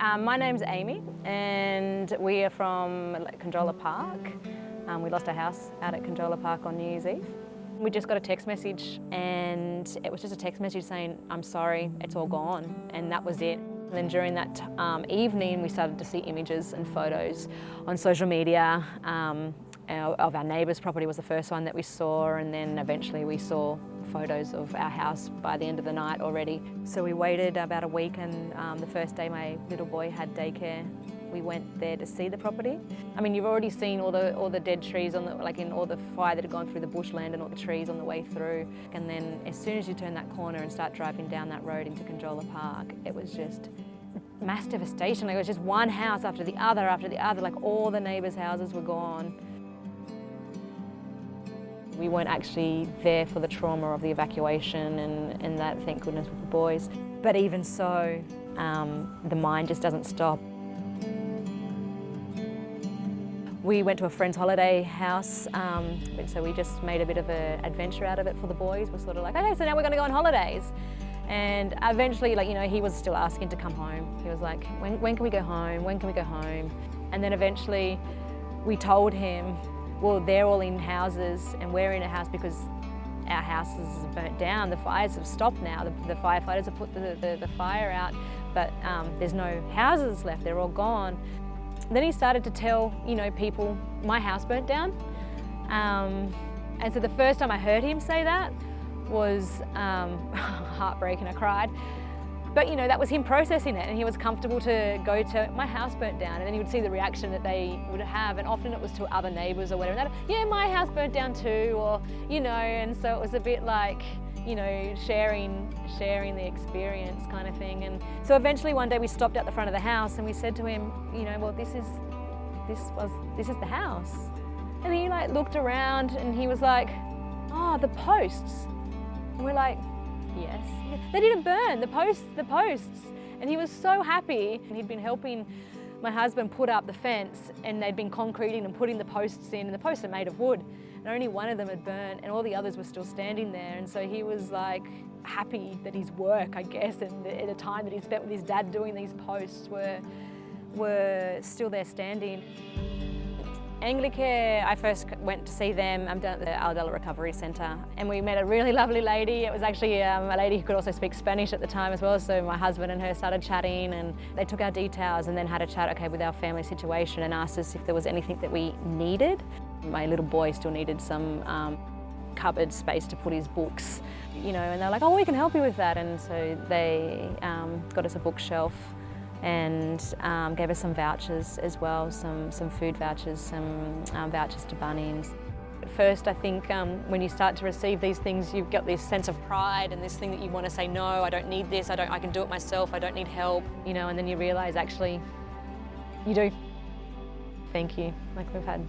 my name's Amy and we are from Conjola Park. We lost our house out at Conjola Park on New Year's Eve. We just got a text message and it was just a text message saying, "I'm sorry, it's all gone," and that was it. And then during that evening we started to see images and photos on social media of our neighbour's property was the first one that we saw, and then eventually we saw photos of our house by the end of the night already. So we waited about a week, and the first day my little boy had daycare, we went there to see the property. I mean, you've already seen all the dead trees on in all the fire that had gone through the bushland and all the trees on the way through. And then as soon as you turn that corner and start driving down that road into Conjola Park, it was just mass devastation. Like, it was just one house after the other, like all the neighbours' houses were gone. We weren't actually there for the trauma of the evacuation and that, thank goodness, with the boys. But even so, the mind just doesn't stop. We went to a friend's holiday house, so we just made a bit of an adventure out of it for the boys. We're sort of like, okay, so now we're going to go on holidays. And eventually, he was still asking to come home. He was like, when can we go home? When can we go home? And then eventually we told him, well, they're all in houses and we're in a house because our house is burnt down. The fires have stopped now. The firefighters have put the fire out, but there's no houses left. They're all gone. Then he started to tell, people, my house burnt down. And so the first time I heard him say that was heartbreaking. I cried. But that was him processing it, and he was comfortable to go to, my house burnt down, and then he would see the reaction that they would have, and often it was to other neighbours or whatever. And yeah, my house burnt down too, or, and so it was a bit like, sharing the experience kind of thing. And so eventually one day we stopped at the front of the house and we said to him, well, this is the house. And he looked around and he was like, oh, the posts. And we're like, yes. They didn't burn, the posts. And he was so happy. And he'd been helping my husband put up the fence, and they'd been concreting and putting the posts in, and the posts are made of wood. And only one of them had burnt, and all the others were still standing there. And so he was happy that his work, I guess, and the time that he spent with his dad doing these posts were still there standing. Anglicare, I first went to see them. I'm down at the Aldella Recovery Centre, and we met a really lovely lady. It was actually a lady who could also speak Spanish at the time as well, so my husband and her started chatting, and they took our details and then had a chat, with our family situation, and asked us if there was anything that we needed. My little boy still needed some cupboard space to put his books, and they're like, oh, we can help you with that. And so they got us a bookshelf and gave us some vouchers as well, some food vouchers, some vouchers to Bunnings. At first, I think when you start to receive these things, you've got this sense of pride and this thing that you want to say, no, I don't need this, I can do it myself, I don't need help, and then you realise actually you do. Thank you. We've had,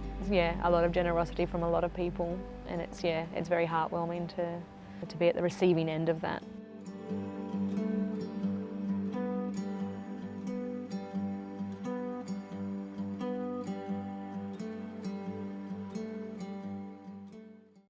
a lot of generosity from a lot of people, and it's very heartwarming to be at the receiving end of that.